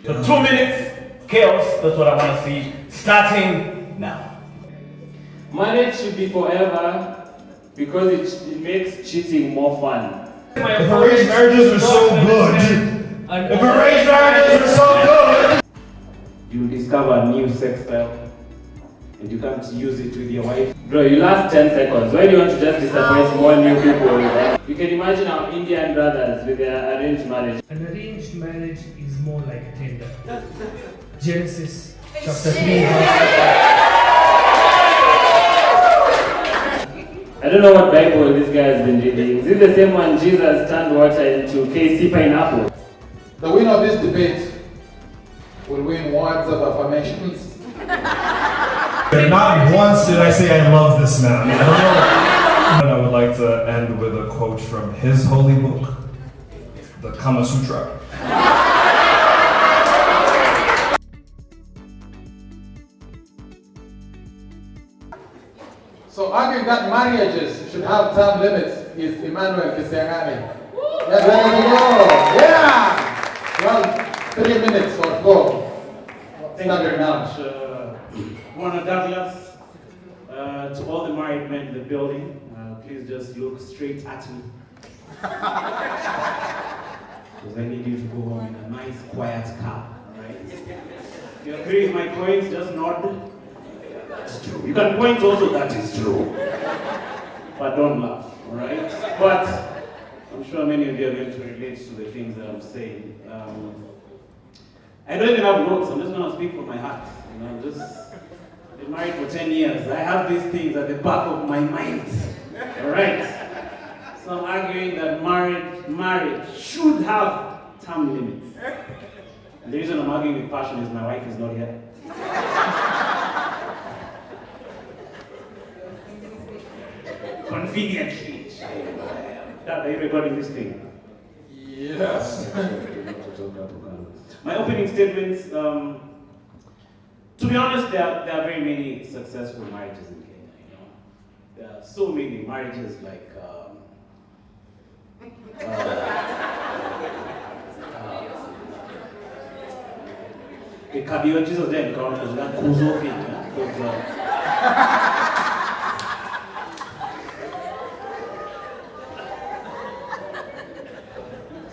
So 2 minutes, chaos, that's what I want to see, starting now. Marriage should be forever because it makes cheating more fun. If arranged marriages are so good. If arranged marriages are so good. You discover a new sex style and you can't use it with your wife. Bro, you last 10 seconds. Why do you want to just disappoint more new people? You can imagine our Indian brothers with their arranged marriage. An arranged marriage is more like a tender. Genesis chapter 3 verse. I don't know what Bible this guy has been reading. Is it the same one Jesus turned water into KC pineapple? The winner of this debate will win words of affirmations. Not once did I say I love this man. I don't know. And I would like to end with a quote from his holy book, the Kama Sutra. So arguing that marriages should have term limits is Emmanuel Kisiangani. Yeah, there you go. Yeah! Well, 3 minutes or 4. Thank you very much, Warner Douglas. To all the married men in the building, please just look straight at me. Because I need you to go home in a nice, quiet car, alright? If you agree with my points, just nod. That's true. You can point also, that is true. But don't laugh, alright? But I'm sure many of you are going to relate to the things that I'm saying. I don't even have notes, I'm just going to speak from my heart. You know, just been married for 10 years. I have these things at the back of my mind. Alright? So I'm arguing that marriage should have term limits. And the reason I'm arguing with passion is my wife is not here. Conveniently. Dad, are you recording this thing? Yes. My opening statements, to be honest, there are very many successful marriages in Kenya. You know, there are so many marriages like the Kabio Jesus didn't count because that Kuzo thing.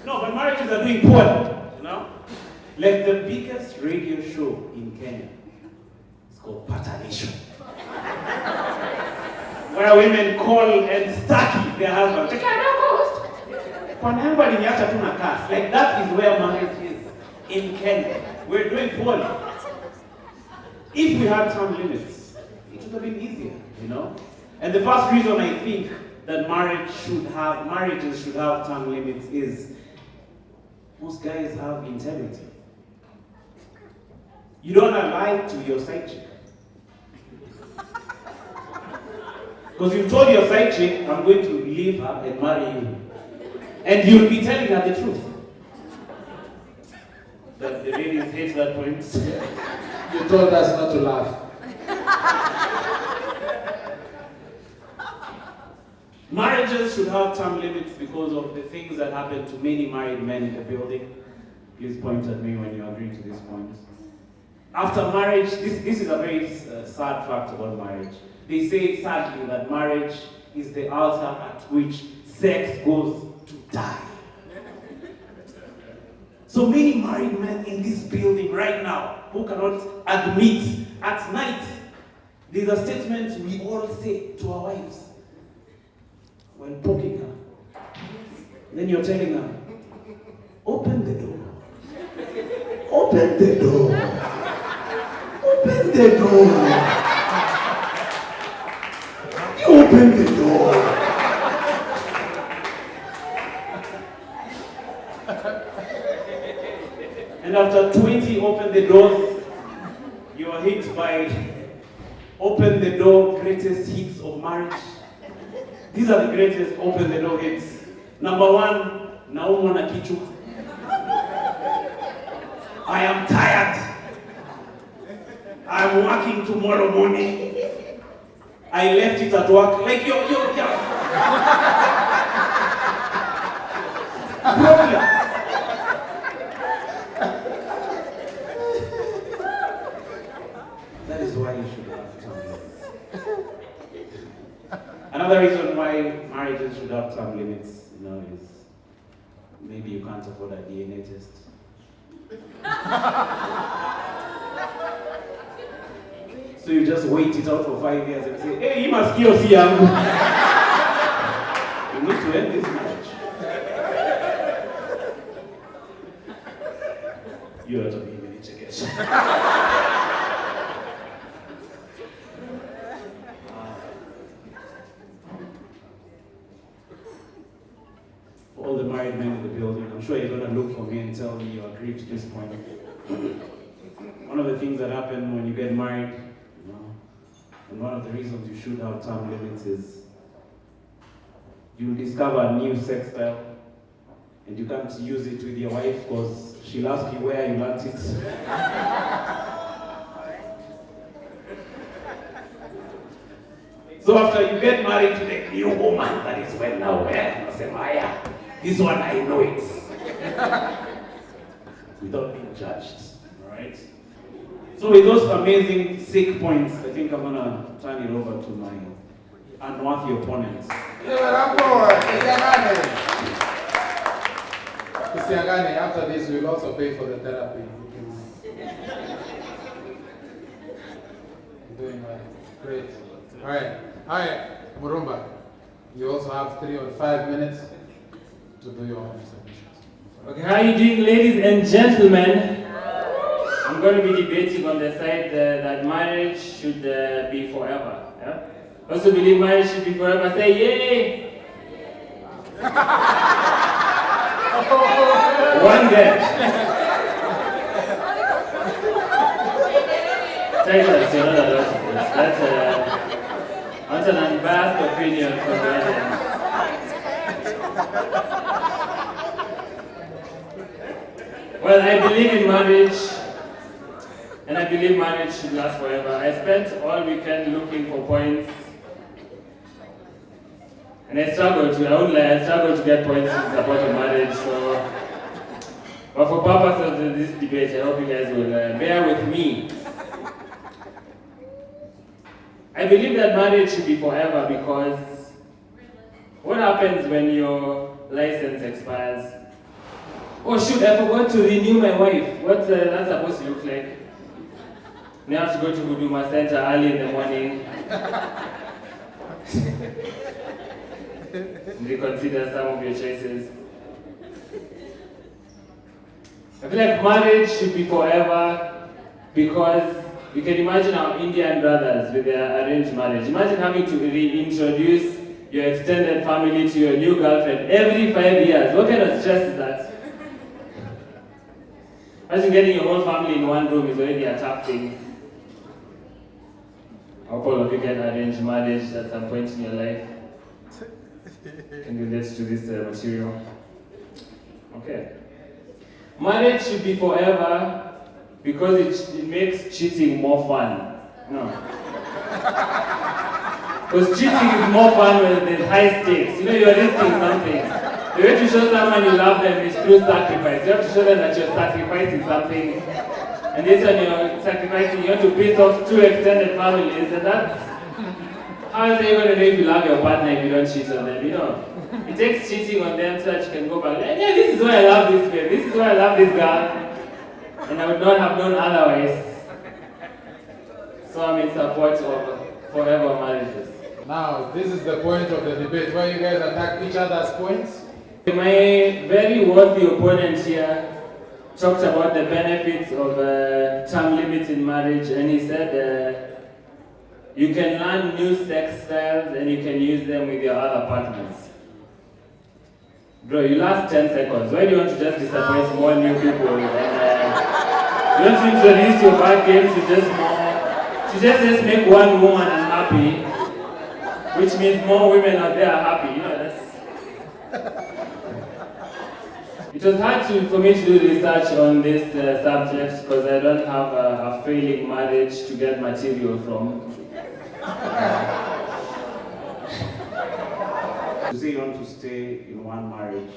No, but marriages are doing poorly. You know, like the biggest radio show in Kenya. It's called Patanisho. Where women call and study their husbands. Like that is where marriage is in Kenya. We're doing poorly. If we had term limits, it would have been easier, you know? And the first reason I think that marriages should have term limits is most guys have integrity. You don't lie to your side chick. Because you've told your side chick, I'm going to leave her and marry you. And you'll be telling her the truth. But the ladies hate that point. You told us not to laugh. Marriages should have term limits because of the things that happen to many married men in the building. Please point at me when you agree to this point. After marriage, this is a very sad fact about marriage. They say sadly that marriage is the altar at which sex goes to die. So many married men in this building right now who cannot admit at night, there's a statement we all say to our wives when poking her. Then you're telling her, open the door. Open the door. Open the door. You open the door. And after 20 open the doors, you are hit by open the door greatest hits of marriage. These are the greatest open the door hits. Number 1, Naumo na kichu. I am tired. I'm working tomorrow morning. I left it at work. Like yo. Problem. marriages should have term limits, you know, is maybe you can't afford a DNA test. So you just wait it out for 5 years and say, hey, you must kill young. You need to end this marriage. You have to be in education. For all the married men in the building, I'm sure you're going to look for me and tell me you agree to this point. One of the things that happen when you get married, you know, and one of the reasons you should have term limits is you'll discover a new sex style and you can't use it with your wife because she'll ask you where you learned it. So after you get married to the new woman, that is when now, this one I know it. Without being judged, alright? So with those amazing sick points, I think I'm gonna turn it over to my unworthy opponents. Kisiangani, after this, we'll also pay for the therapy. Doing well. Great. All right, Murumba. You also have 3 or 5 minutes to do your own submissions. Okay, how are you doing, ladies and gentlemen? I'm going to be debating on the side that marriage should be forever. Yeah? Also believe marriage should be forever. Say yay! One day. Titus, you're not allowed to this. That's an unbiased opinion from my end. Well, I believe in marriage, and I believe marriage should last forever. I spent all weekend looking for points, and I struggled to get points in support of marriage. So, but for purpose of this debate, I hope you guys will bear with me. I believe that marriage should be forever because what happens when your license expires? Oh shoot, I forgot to renew my wife. What's that supposed to look like? You have to go to Huduma Center early in the morning. Reconsider some of your choices. I feel like marriage should be forever because you can imagine our Indian brothers with their arranged marriage. Imagine having to reintroduce your extended family to your new girlfriend every 5 years. What kind of stress is that? Imagine getting your whole family in one room is already a tough thing. I hope all of you get arranged marriage at some point in your life. Can relate to this material. Okay. Marriage should be forever because it makes cheating more fun. No. Because cheating is more fun when there's high stakes. You know, you're risking something. The way to show someone you love them is through sacrifice. You have to show them that you're sacrificing something. And this one you're sacrificing, you have to piss off 2 extended families, and that's how are they going to know if you love your partner if you don't cheat on them, you know? It takes cheating on them so that you can go back, like, yeah, this is why I love this girl, this is why I love this girl, and I would not have known otherwise. So I'm in support of forever marriages. Now, this is the point of the debate where you guys attack each other's points. My very worthy opponent here talked about the benefits of term limits in marriage, and he said you can learn new sex styles and you can use them with your other partners. Bro, you last 10 seconds. Why do you want to just disappoint more new people? And, you want to introduce your bad games to just make one woman unhappy, which means more women out there are happy. You know, that's... It was hard for me to do research on this subject because I don't have a failing marriage to get material from. You say you want to stay in one marriage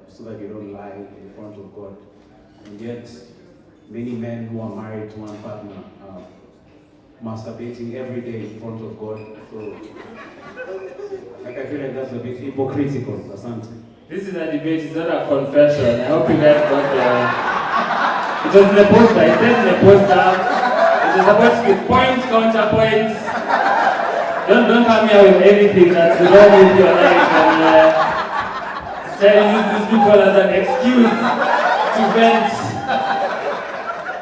so that you don't lie in front of God. And yet, many men who are married to one partner are masturbating every day in front of God. So feel like that's a bit hypocritical or something. This is a debate, it's not a confession. I hope you guys got it was in the poster, it said in the poster. It was about the points, counterpoints. Don't come here with anything that's wrong with your life and try to use these people as an excuse to vent.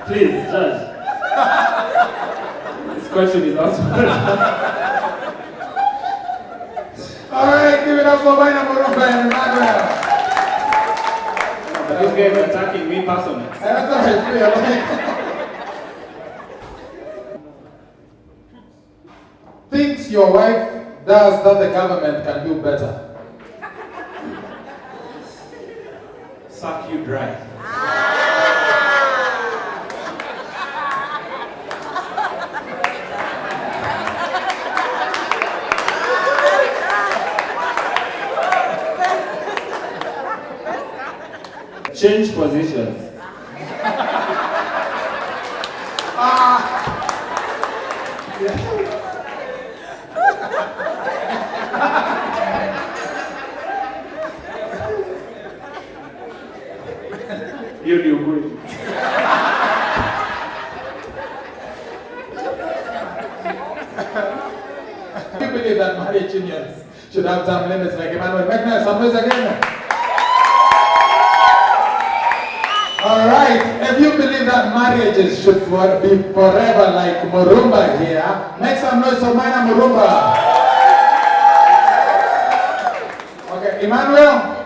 Please, Judge. This question is out of order. Alright, give it up for Baina Morumba and Emmanuel. But this guy is attacking me personally. That's how I feel. Things your wife does that the government can do better. Suck you dry. Change positions. You're good. Do you believe that marriage unions should have term limits like Emmanuel? Make noise, some noise again. Alright, if you believe that marriages should be forever like Murumba here, make some noise for Maina Murumba. Okay, Emmanuel?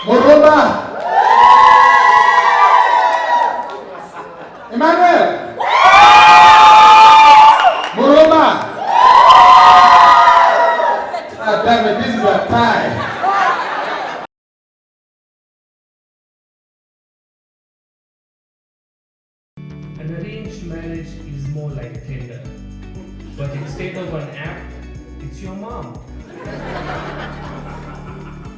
Murumba? Emmanuel? Murumba? Ah, damn it, this is a tie. An arranged marriage is more like Tinder, but instead of an app, it's your mom.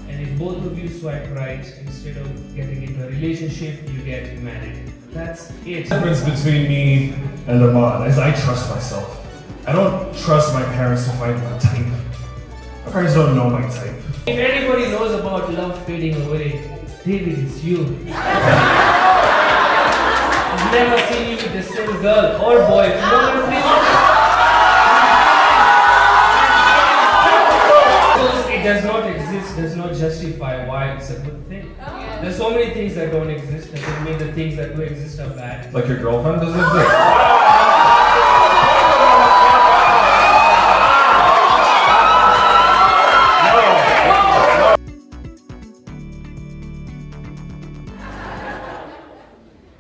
And if both of you swipe right, instead of getting into a relationship, you get married. That's it. The difference between me and Armand is I trust myself. I don't trust my parents to find my type. My parents don't know my type. If anybody knows about love fading away, David, it's you. I've never seen you with the same girl or boy for more than 3 months. Because it does not exist does not justify why it's a good thing. There's so many things that don't exist, doesn't mean the things that do exist are bad. Like your girlfriend doesn't exist.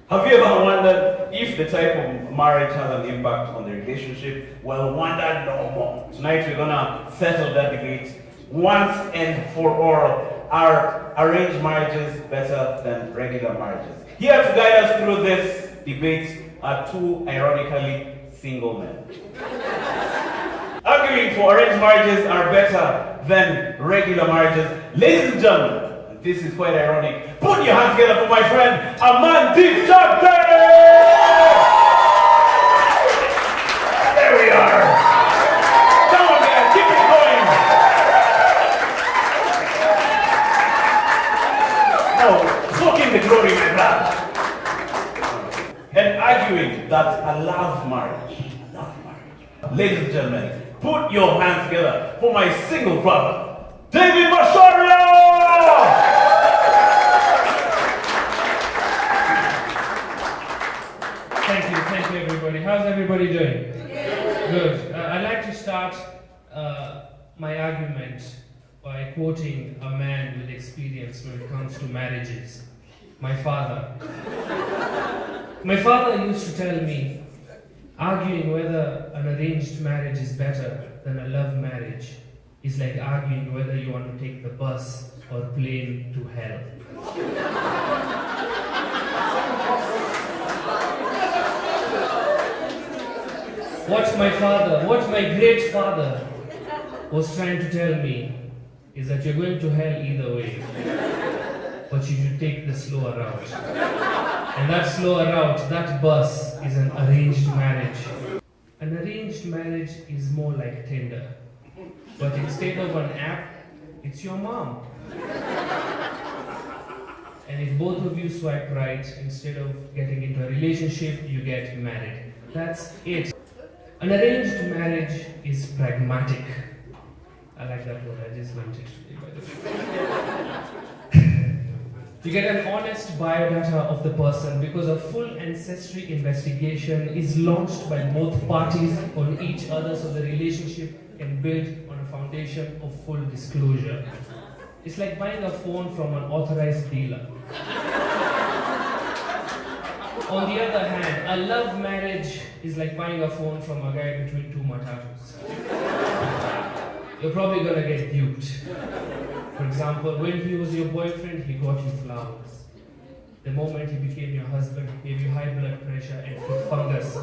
Have you ever wondered if the type of marriage has an impact on the relationship? Well, wonder no more. Tonight we're gonna settle that debate once and for all. Are arranged marriages better than regular marriages? Here to guide us through this debate are two ironically single men. Arguing for arranged marriages are better than regular marriages. Ladies and gentlemen, this is quite ironic. Put your hands together for my friend, Amandip Chapter! There we are. Come on, guys, keep it going. No, soak in the glory, my brother. And arguing that I love marriage. Ladies and gentlemen, put your hands together for my single brother, David Masharia! Thank you everybody. How's everybody doing? Good. I'd like to start my argument by quoting a man with experience when it comes to marriages. My father. My father used to tell me, arguing whether an arranged marriage is better than a love marriage is like arguing whether you want to take the bus or plane to hell. What my great father was trying to tell me is that you're going to hell either way, but you should take the slower route. And that slower route, that bus, is an arranged marriage. An arranged marriage is more like Tinder. But instead of an app, it's your mom. And if both of you swipe right, instead of getting into a relationship, you get married. That's it. An arranged marriage is pragmatic. I like that word, I just learned it today, by the way. You get an honest biodata of the person because a full ancestry investigation is launched by both parties on each other so the relationship can build on a foundation of full disclosure. It's like buying a phone from an authorized dealer. On the other hand, a love marriage is like buying a phone from a guy between two matatus. You're probably gonna get duped. For example, when he was your boyfriend, he got you flowers. The moment he became your husband, he gave you high blood pressure and foot fungus.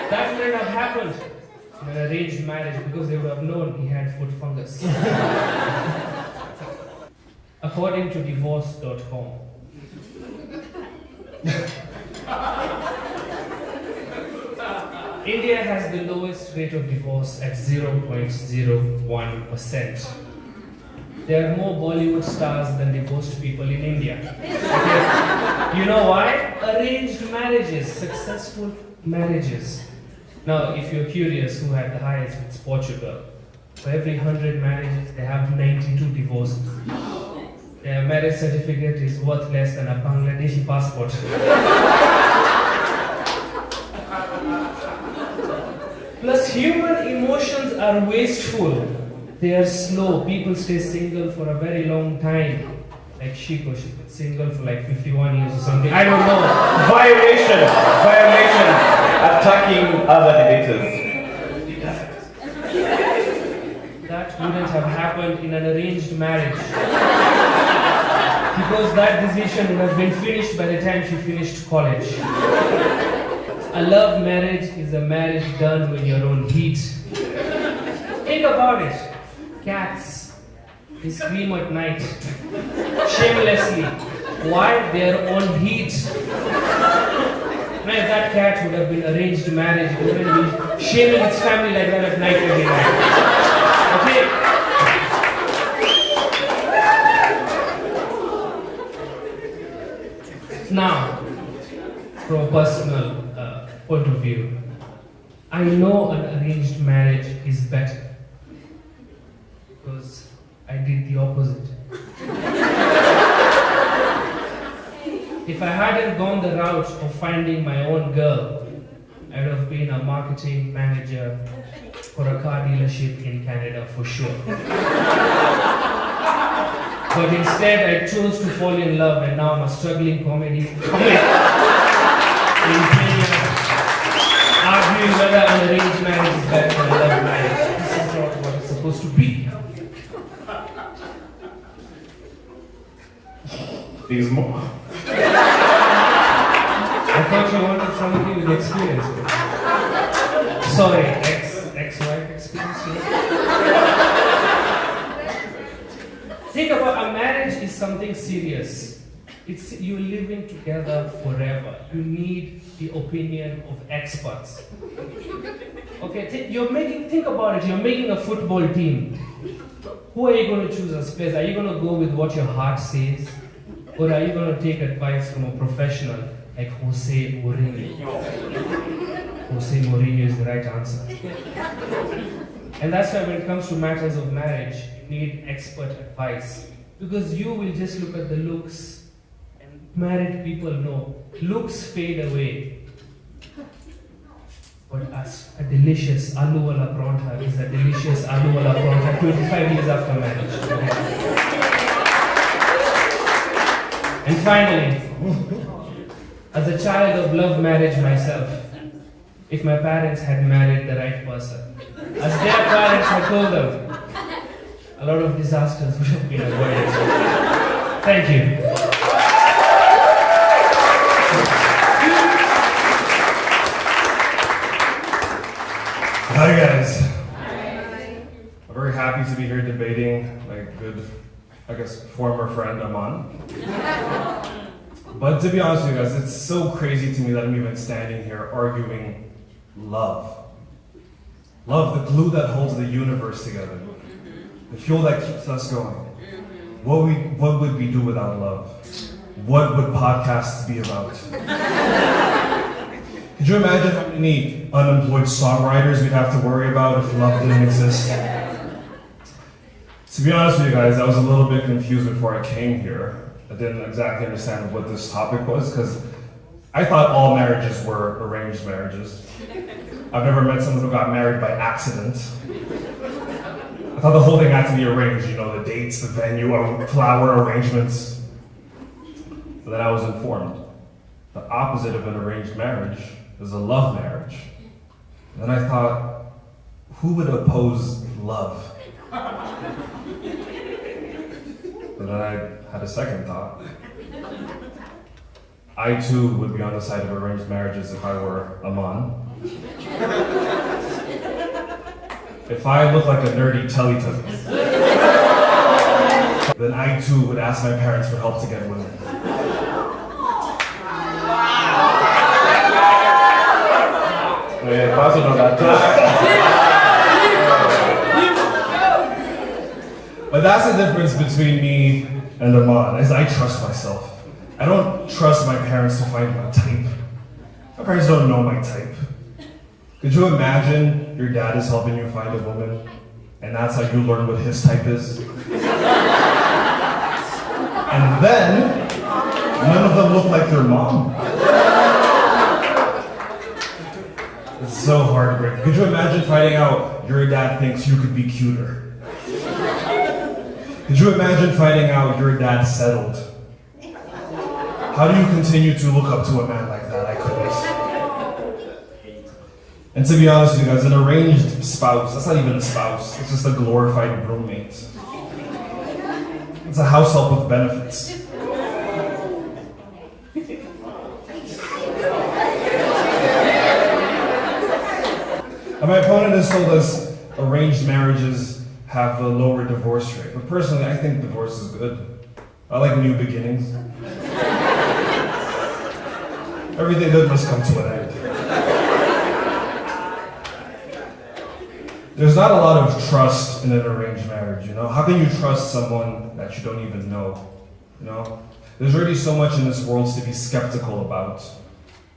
That wouldn't have happened in an arranged marriage because they would have known he had foot fungus. According to divorce.com, India has the lowest rate of divorce at 0.01%. There are more Bollywood stars than divorced people in India. Okay? You know why? Arranged marriages, successful marriages. Now, if you're curious who had the highest, it's Portugal. For every 100 marriages, they have 92 divorces. Their marriage certificate is worth less than a Bangladeshi passport. Plus, human emotions are wasteful. They are slow. People stay single for a very long time. Like Shiko, she's been single for like 51 years or something. I don't know. Violation! Attacking other debaters. That wouldn't have happened in an arranged marriage. Because that decision would have been finished by the time she finished college. A love marriage is a marriage done when you're on heat. Think about it. Cats, they scream at night, shamelessly. Why? They're on heat. Now if that cat would have been arranged marriage, it wouldn't be shaming its family like that at night every night. Okay? Now, from a personal point of view, I know an arranged marriage is better because I did the opposite. If I hadn't gone the route of finding my own girl, I would have been a marketing manager for a car dealership in Canada for sure. But instead, I chose to fall in love, and now I'm a struggling comedy in Kenya, arguing whether an arranged marriage is better than a love marriage. This is not what it's supposed to be. These more. I thought you wanted somebody with experience. Sorry, ex-wife experience. Think about a marriage is something serious. It's you living together forever. You need the opinion of experts. Okay, think about it. You're making a football team. Who are you going to choose as players? Are you going to go with what your heart says? Or are you going to take advice from a professional like Jose Mourinho? Jose Mourinho is the right answer. And that's why when it comes to matters of marriage, you need expert advice. Because you will just look at the looks, and married people know looks fade away. But a delicious aloo wala paratha is a delicious aloo wala paratha 25 years after marriage. And finally, as a child of love marriage myself, if my parents had married the right person, as their parents had told them, a lot of disasters would have been avoided. Thank you. Hi guys. I'm very happy to be here debating my good, former friend Aman. But to be honest with you guys, it's so crazy to me that I'm even standing here arguing love. Love, the glue that holds the universe together. The fuel that keeps us going. What would we do without love? What would podcasts be about? Could you imagine how many unemployed songwriters we'd have to worry about if love didn't exist? To be honest with you guys, I was a little bit confused before I came here. I didn't exactly understand what this topic was, because I thought all marriages were arranged marriages. I've never met someone who got married by accident. I thought the whole thing had to be arranged, you know, the dates, the venue, flower arrangements. But then I was informed. The opposite of an arranged marriage is a love marriage. And then I thought, who would oppose love? But then I had a second thought. I too would be on the side of arranged marriages if I were a man. If I look like a nerdy Teletubby, then I too would ask my parents for help to get women. But that's the difference between me and a man, is I trust myself. I don't trust my parents to find my type. My parents don't know my type. Could you imagine your dad is helping you find a woman, and that's how you learn what his type is? And then, none of them look like their mom. It's so heartbreaking. Could you imagine finding out your dad thinks you could be cuter? Could you imagine finding out your dad settled? How do you continue to look up to a man like that? I couldn't. And to be honest with you guys, an arranged spouse, that's not even a spouse, it's just a glorified roommate. It's a house help with benefits. And my opponent has told us arranged marriages have a lower divorce rate. But personally, I think divorce is good. I like new beginnings. Everything good must come to an end. There's not a lot of trust in an arranged marriage, you know? How can you trust someone that you don't even know, you know? There's already so much in this world to be skeptical about.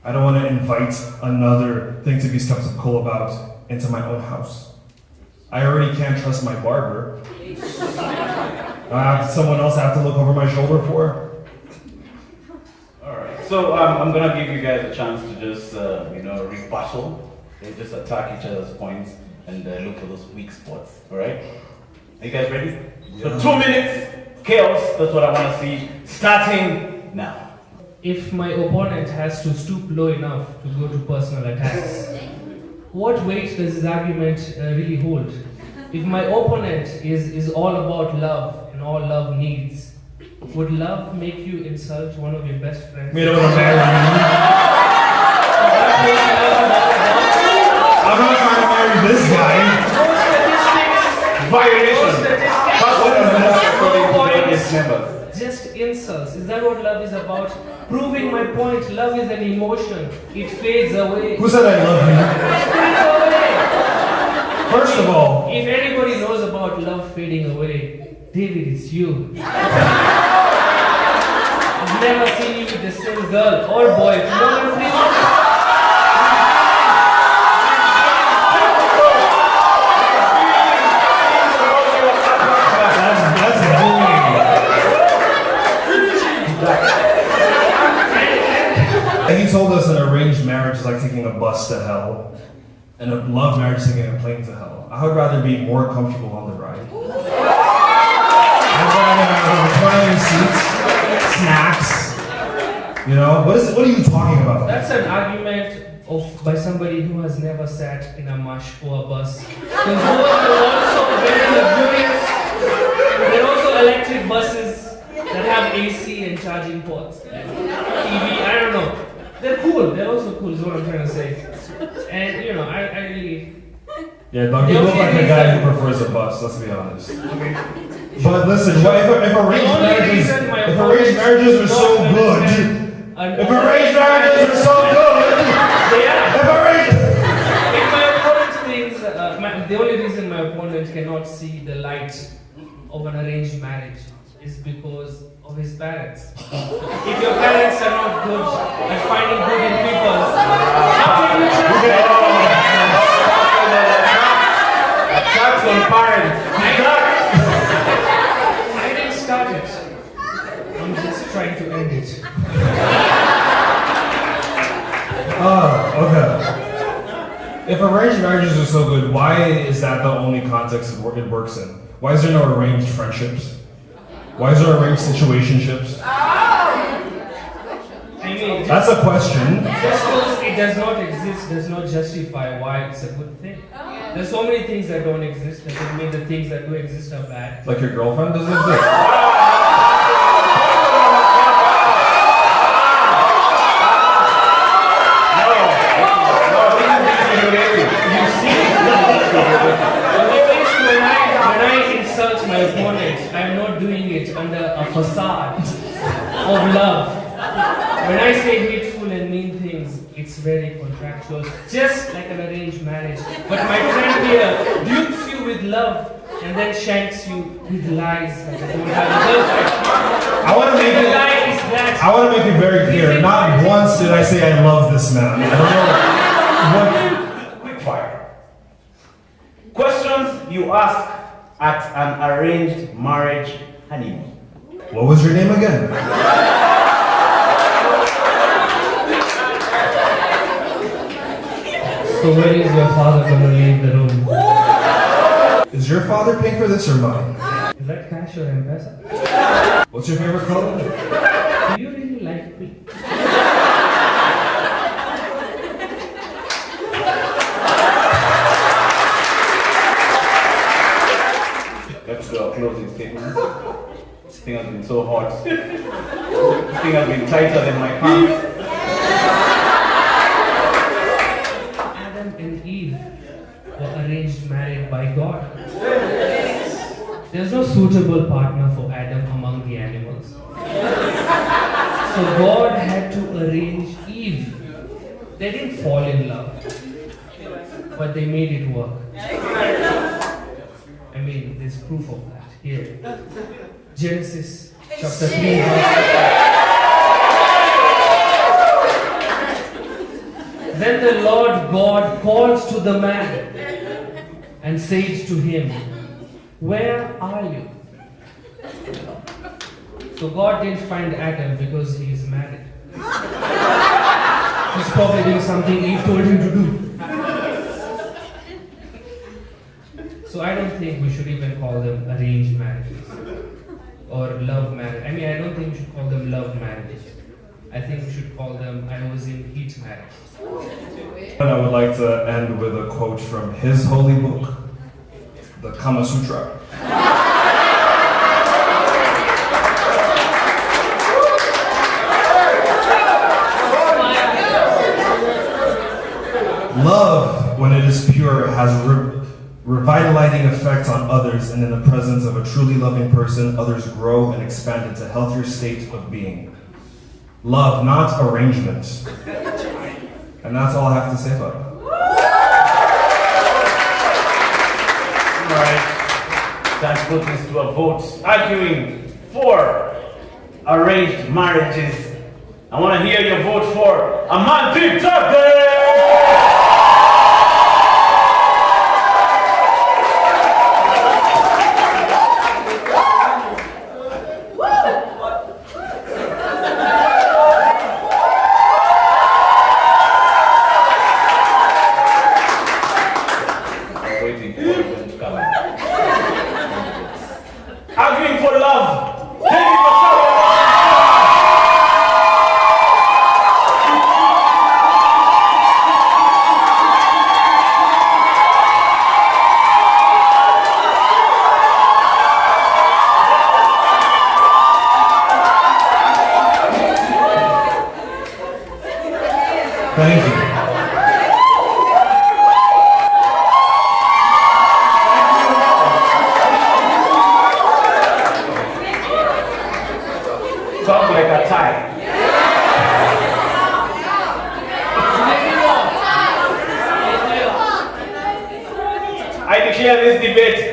I don't want to invite another thing to be skeptical about into my own house. I already can't trust my barber. I have someone else I have to look over my shoulder for. Alright, so I'm gonna give you guys a chance to just, rebuttal. They just attack each other's points and look for those weak spots, alright? Are you guys ready? Yeah. So 2 minutes, chaos, that's what I want to see, starting now. If my opponent has to stoop low enough to go to personal attacks, what weight does his argument really hold? If my opponent is all about love and all love needs, would love make you insult one of your best friends? Me don't want to marry you. I'm not trying to marry this guy. Violation. Just insults. Is that what love is about? Proving my point. Love is an emotion. It fades away. Who said I love you? It fades away. First of all, if anybody knows about love fading away, David, it's you. I've never seen you with the same girl or boy. No, please. He told us an arranged marriage is like taking a bus to hell, and a love marriage is taking a plane to hell. I would rather be more comfortable on the ride. I'd rather have reclining seats, snacks. You know, what are you talking about? That's an argument by somebody who has never sat in a mush or a bus. Because those are also very luxurious. There are also electric buses that have AC and charging ports and TV. I don't know. They're cool. They're also cool, is what I'm trying to say. And you know, I really. Yeah, Doug, you look like a guy who prefers a bus. Let's be honest. But listen, if arranged marriages are so good, if arranged marriages are so good, they are. my opponent cannot see the light of an arranged marriage is because of his parents. If your parents are not good at finding good in people, how can you trust them? Attacks on parents. I didn't start it. I'm just trying to end it. Okay. If arranged marriages are so good, why is that the only context it works in? Why is there no arranged friendships? Why is there arranged situationships? I mean, That's a question. just because it does not exist does not justify why it's a good thing. There's so many things that don't exist, doesn't mean the things that do exist are bad. Like your girlfriend doesn't exist. When I insult my opponent, I'm not doing it under a facade of love. When I say hateful and mean things, it's very contractual, just like an arranged marriage. But my friend here dupes you with love and then shanks you with lies like I don't have a girlfriend. I want to make The it. lie is that. I want to make it very clear. Not once did I say I love this man. I don't know what. Quick fire. Questions you ask at an arranged marriage honeymoon. What was your name again? So when is your father going to leave the room? Is your father paying for this or mine? Is that cash or M-Pesa? What's your favorite color? Do you really like me? Let's do our closing statement. This thing has been so hot. This thing has been tighter than my pants. Adam and Eve were arranged married by God. There's no suitable partner for Adam among the animals. So God had to arrange Eve. They didn't fall in love, but they made it work. I mean, there's proof of that here. Genesis chapter 3 verse. Then the Lord God called to the man and said to him, "Where are you?" So God didn't find Adam because he is married. He's probably doing something Eve told him to do. So I don't think we should even call them arranged marriages or love marriage. I mean, I don't think we should call them love marriages. I think we should call them I was in heat marriage. And I would like to end with a quote from his holy book, the Kama Sutra. Love, when it is pure, has revitalizing effects on others, and in the presence of a truly loving person, others grow and expand into a healthier state of being. Love, not arrangement. And that's all I have to say about it. Alright, let's put this to a vote. Arguing for arranged marriages. I want to hear your vote for Debatable! Arguing for love. Thank you. Sounds like a tie. I declare this debate